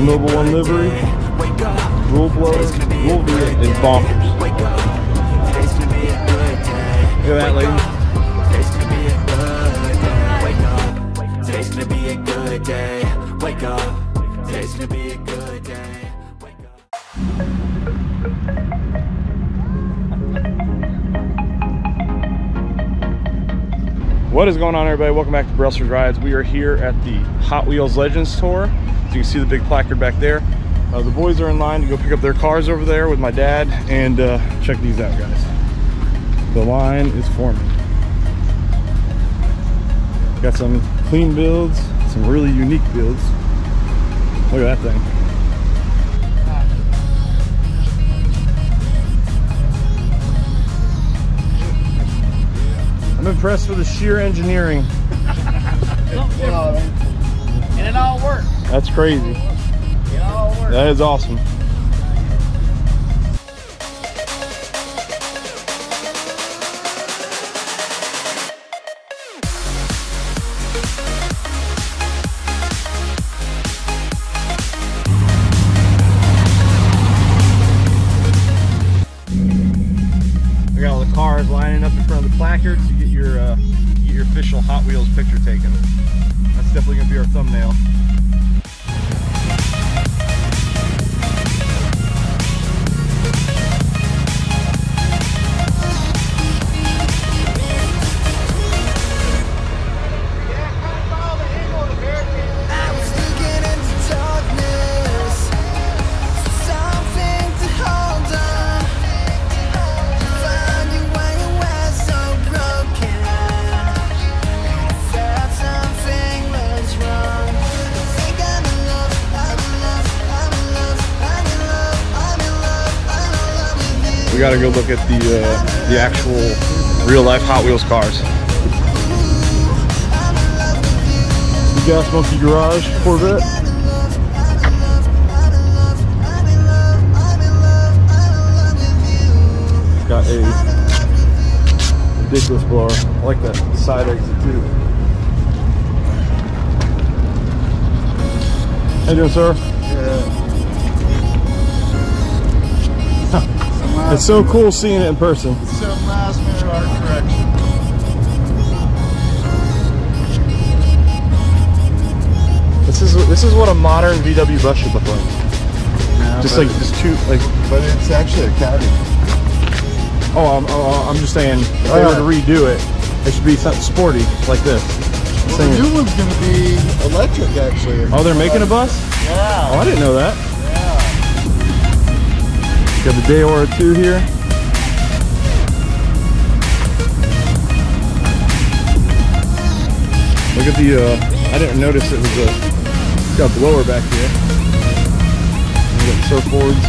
Mobile One livery, dual blower, dual V8 is bonkers. Look at that, ladies. Today's gonna be a good day. Wake up. Today's gonna be a good day. Wake up. What is going on, everybody? Welcome back to Brelsford Rides. We are here at the Hot Wheels Legends Tour. So you can see the big placard back there. The boys are in line to go pick up their cars over there with my dad. And check these out, guys. The line is forming. Got some clean builds, some really unique builds. Look at that thing. I'm impressed with the sheer engineering. And it all works. That's crazy. It all works. That is awesome. We got all the cars lining up in front of the placards to get your official Hot Wheels picture taken. That's definitely gonna be our thumbnail. We gotta go look at the actual real life Hot Wheels cars. The Gas Monkey Garage Corvette. It's got a ridiculous blower. I like that side exit too. How you doing, sir? Yeah. It's so cool seeing it in person. Some last minute art correction. This is what a modern VW bus should look like. Yeah, just two like. But it's actually a caddy. Oh, I'm just saying, if they were to redo it, it should be something sporty like this. Well, the new one's gonna be electric, actually. Oh, they're making a bus? Yeah. Oh, I didn't know that. Yeah. Got the Deora II here. Look at the, I didn't notice it was got a blower back here. We got surfboards.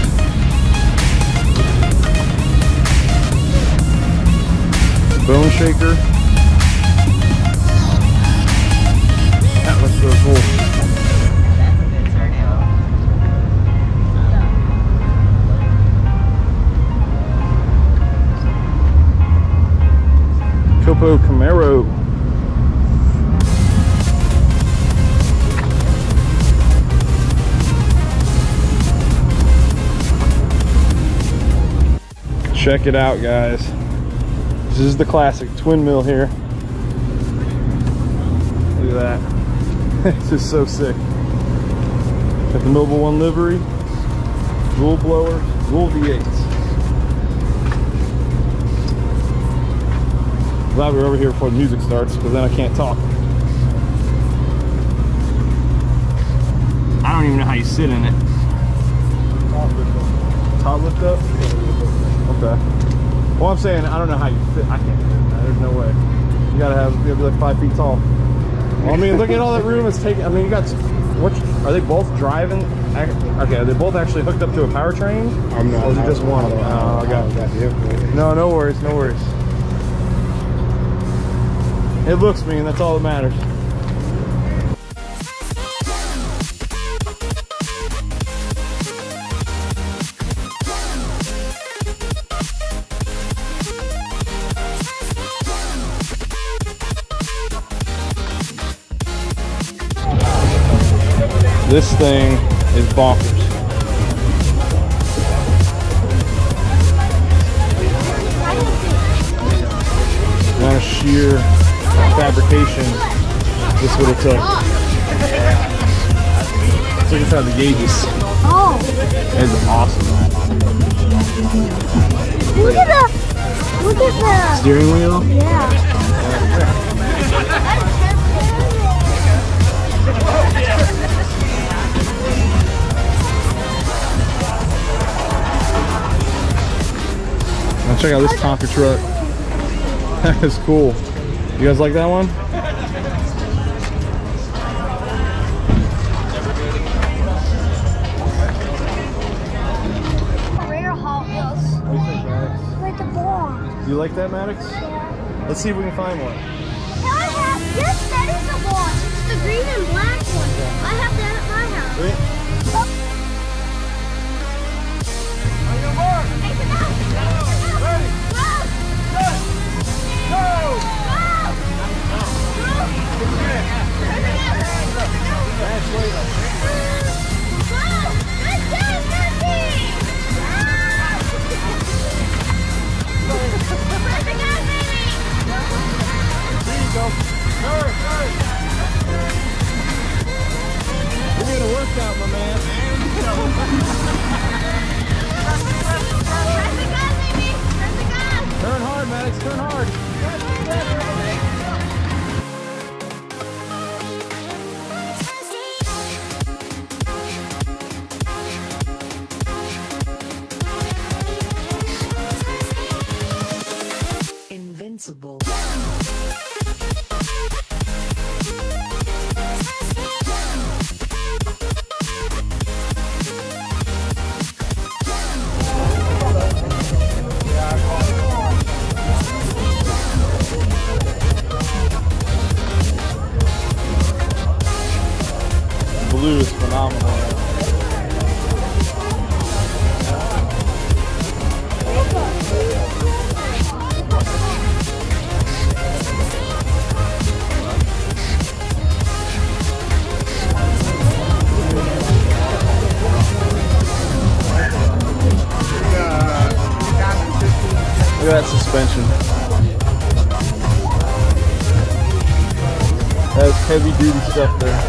Boneshaker. That looks so cool. Camaro. Check it out, guys. This is the classic twin mill here. Look at that. This is so sick. Got the Mobile One livery, dual blower, dual V8s. Glad we're over here before the music starts, because then I can't talk. I don't even know how you sit in it. Top lift up? Okay. Well, I'm saying I don't know how you fit. I can't fit in that. There's no way. You gotta be like 5 feet tall. Well, I mean, look at all that room it's taking. I mean, you got. What are they both driving? Okay, are they both actually hooked up to a powertrain? I'm not. Or is it just one of them? Oh, I got you. No, no worries, no worries. It looks mean, that's all that matters. This thing is bonkers. The amount of sheer fabrication this would have took. Look inside the gauges. Oh. It's awesome. Look at the Steering wheel? Yeah. Now check out this Tonka truck. That is cool. You guys like that one? Rare Hot Wheels. What do you think, Maddox? Like the ball. Do you like that, Maddox? Yeah. Let's see if we can find one. Yes, that is the ball. It's the green and black one. I have that at my house. Wait. You're doing a workout, my man. Turn hard, Maddox, turn hard. Invincible. Blue is phenomenal. Look at that suspension. That is heavy duty stuff there.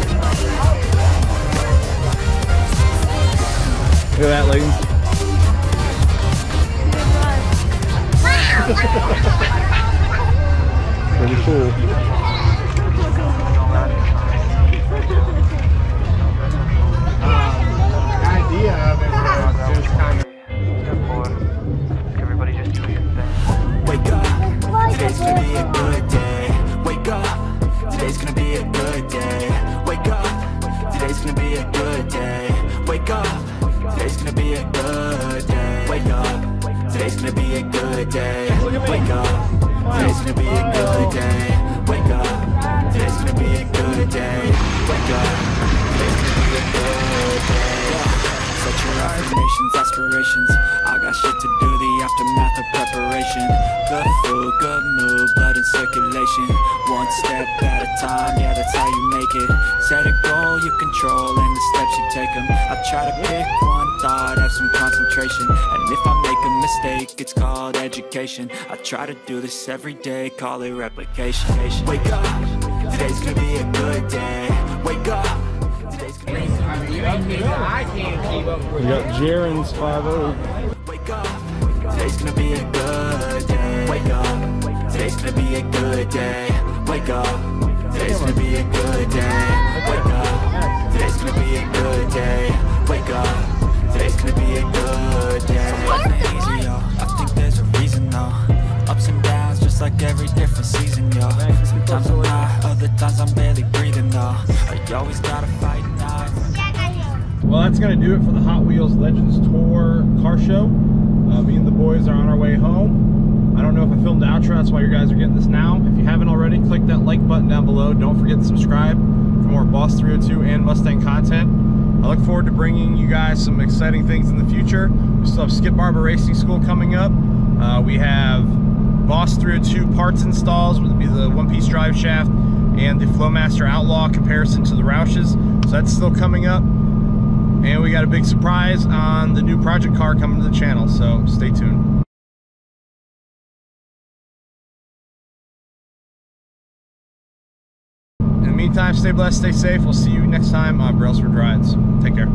Look at that, ladies. Pretty cool. The idea of it was just kind of everybody just do your thing. Wake up, today's gonna be a good day. Wake up, today's gonna be a good day. Wake up, today's gonna be a good day. Wake up, today's gonna be a good day. Wake up, today's gonna be a good day. Wake up, today's gonna be a good day. Wake up, today's gonna be a good day. Wake up, today's gonna be a good day. Set your affirmations, aspirations. I got shit to do, the aftermath of preparation. Good food, good mood, blood in circulation. One step at a time, yeah, that's how you make it. Set a goal you control and the steps you take them. I try to pick one thought, have some concentration. And if I make a mistake, it's called education. I try to do this every day, call it replication. Wake up, today's gonna be a good day. Wake up, today's gonna be a good day. I can't keep up with We got Jaren's 5.0. Wake up, today's gonna be a good day. Wake up, today's gonna be a good day. Wake up, today's gonna be a good day. Wake up, today's gonna be a good day. Wake up, today's gonna be a good day. Life ain't easy, yo. I think there's a reason, though. Ups and downs, just like every different season, yo. Sometimes I'm high, other times I'm barely breathing, though. You always gotta fight now. Well, that's going to do it for the Hot Wheels Legends Tour car show. Me and the boys are on our way home. I don't know if I filmed the outro, that's why you guys are getting this now. If you haven't already, click that like button down below. Don't forget to subscribe for more Boss 302 and Mustang content. I look forward to bringing you guys some exciting things in the future. We still have Skip Barber Racing School coming up. We have Boss 302 parts installs, which would be the one-piece drive shaft and the Flowmaster Outlaw comparison to the Roushes. So that's still coming up. And we got a big surprise on the new project car coming to the channel, so stay tuned. In the meantime, stay blessed, stay safe. We'll see you next time on Brailsford Rides. Take care.